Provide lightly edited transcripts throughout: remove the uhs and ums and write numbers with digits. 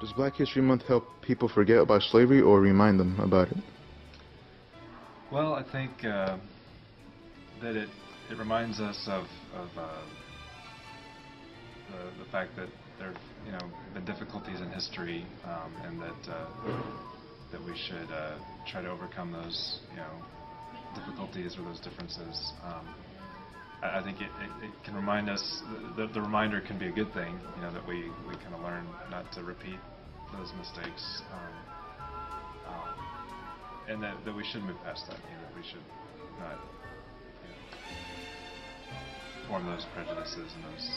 Does Black History Month help people forget about slavery or remind them about it? Well, I think that it reminds us of the fact that there have been difficulties in history, and that we should try to overcome those difficulties or those differences. I think it can remind us. The reminder can be a good thing, that we kind of learn not to repeat those mistakes, and that we should move past that. That we should not form those prejudices and those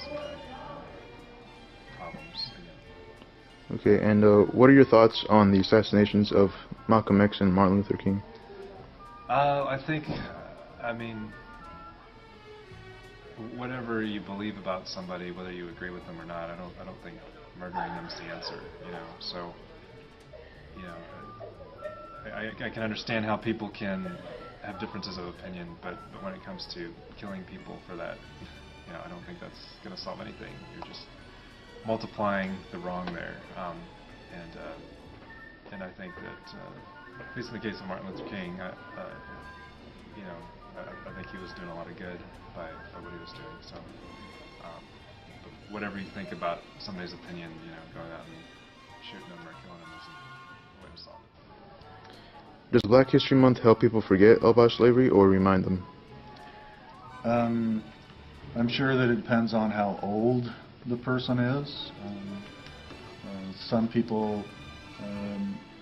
problems again. Okay, and what are your thoughts on the assassinations of Malcolm X and Martin Luther King? I think, whatever you believe about somebody, whether you agree with them or not, I don't think murdering them is the answer. So I can understand how people can have differences of opinion, but when it comes to killing people for that, I don't think that's going to solve anything. You're just multiplying the wrong there, and I think that, at least in the case of Martin Luther King, I think he was doing a lot of good by what he was doing. So, but whatever you think about somebody's opinion, going out and shooting them or killing them isn't the way to solve it. Does Black History Month help people forget about slavery or remind them? I'm sure that it depends on how old the person is. Some people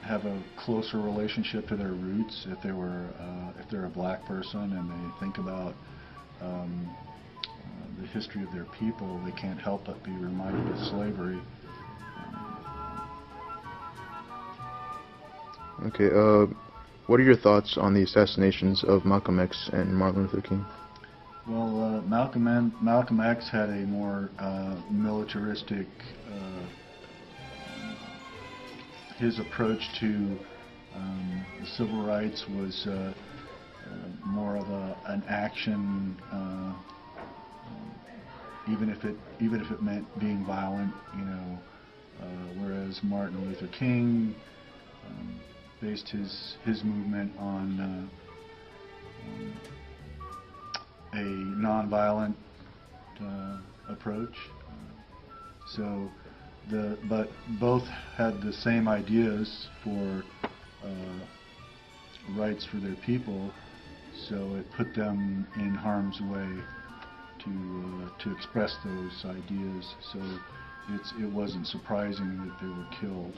have a closer relationship to their roots if they're a black person and they think about the history of their people. They can't help but be reminded of slavery. Okay, what are your thoughts on the assassinations of Malcolm X and Martin Luther King? Well, Malcolm X had a more militaristic, his approach to the civil rights was more of an action, even if it meant being violent, whereas Martin Luther King based his movement on a nonviolent approach. But both had the same ideas for rights for their people, so it put them in harm's way to express those ideas. So it wasn't surprising that they were killed.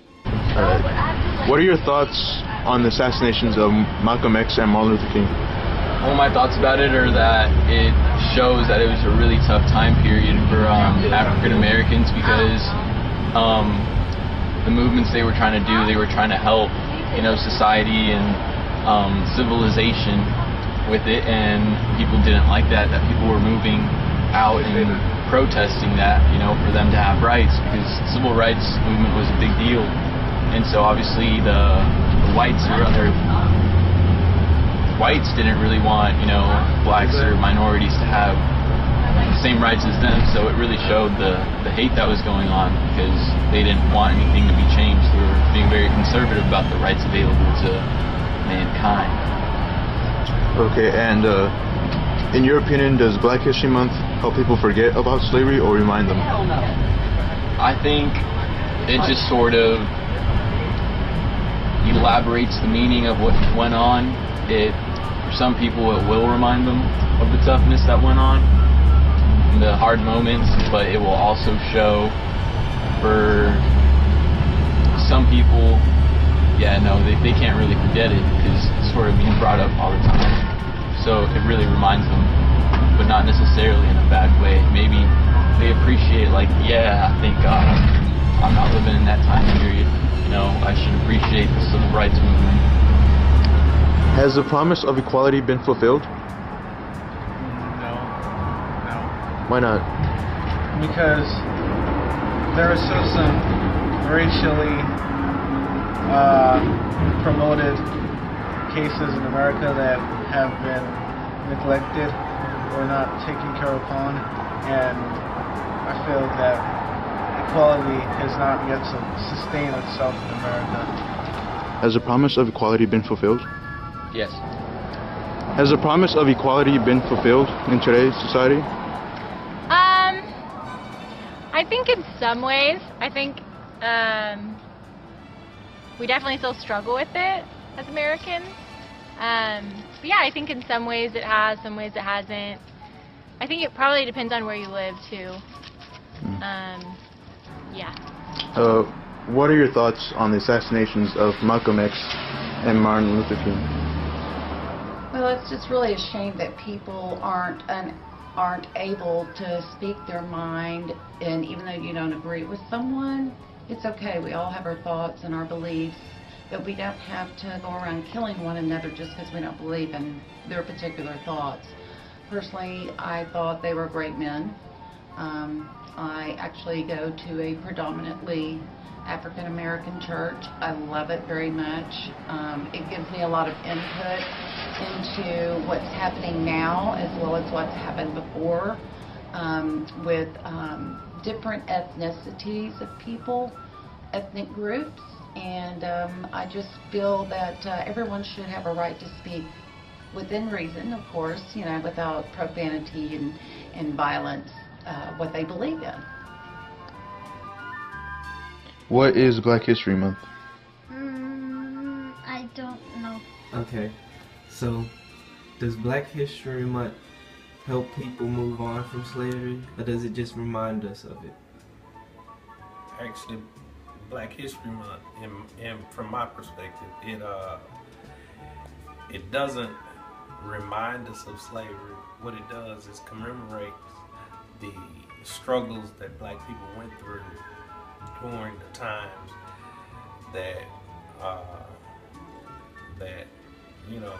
Alright. What are your thoughts on the assassinations of Malcolm X and Martin Luther King? Well, my thoughts about it are that it shows that it was a really tough time period for African Americans, because the movements they were trying to do, they were trying to help, society and civilization with it, and people didn't like that people were moving out and protesting that, for them to have rights, because the civil rights movement was a big deal. And so obviously the whites were whites didn't really want, blacks or minorities to have the same rights as them, so it really showed the hate that was going on, because they didn't want anything to be changed. They were being very conservative about the rights available to mankind. Okay, and in your opinion, does Black History Month help people forget about slavery or remind them? I think it just sort of elaborates the meaning of what went on. For some people, it will remind them of the toughness that went on, the hard moments, but it will also show for some people, they can't really forget it, because it's sort of being brought up all the time. So it really reminds them, but not necessarily in a bad way. Maybe they appreciate, thank God I'm not living in that time period. I should appreciate the civil rights movement. Has the promise of equality been fulfilled? No. Why not? Because there are still some racially promoted cases in America that have been neglected or not taken care upon, and I feel that equality has not yet sustained itself in America. Has the promise of equality been fulfilled? Yes. Has the promise of equality been fulfilled in today's society? I think in some ways. I think we definitely still struggle with it as Americans. But yeah, I think in some ways it has, some ways it hasn't. I think it probably depends on where you live too. Yeah. What are your thoughts on the assassinations of Malcolm X and Martin Luther King? Well, it's just really a shame that people aren't able to speak their mind, and even though you don't agree with someone, it's okay. We all have our thoughts and our beliefs, but we don't have to go around killing one another just because we don't believe in their particular thoughts. Personally, I thought they were great men. I actually go to a predominantly African American church. I love it very much. It gives me a lot of input into what's happening now as well as what's happened before with different ethnicities of people, ethnic groups, and I just feel that everyone should have a right to speak within reason, of course, you know, without profanity and violence, what they believe in. What is Black History Month? I don't know. Okay, so does Black History Month help people move on from slavery, or does it just remind us of it? Actually, Black History Month, and from my perspective, it doesn't remind us of slavery. What it does is commemorates the struggles that Black people went through during the times that you know,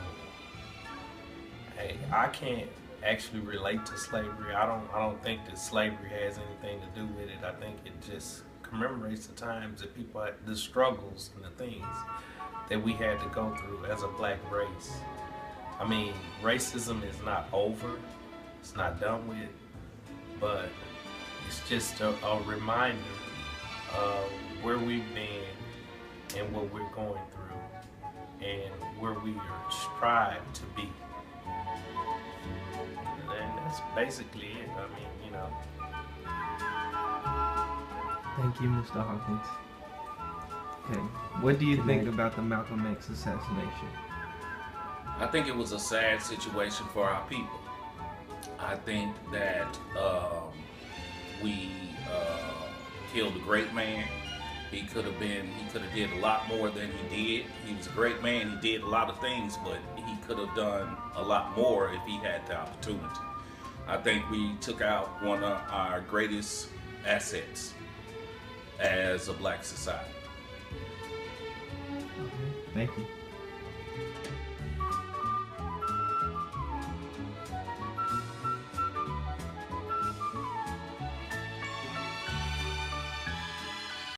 hey, I can't actually relate to slavery. I don't think that slavery has anything to do with it. I think it just commemorates the times that people had, the struggles and the things that we had to go through as a black race. I mean, racism is not over, it's not done with, but it's just a reminder of where we've been and what we're going through and where we are strived to be. And that's basically it. I mean, you know. Thank you, Mr. Hawkins. Okay, what do you think about the Malcolm X assassination? I think it was a sad situation for our people. I think that we killed a great man. He could have did a lot more than he did. He was a great man. He did a lot of things, but he could have done a lot more if he had the opportunity. I think we took out one of our greatest assets as a black society. Okay, thank you.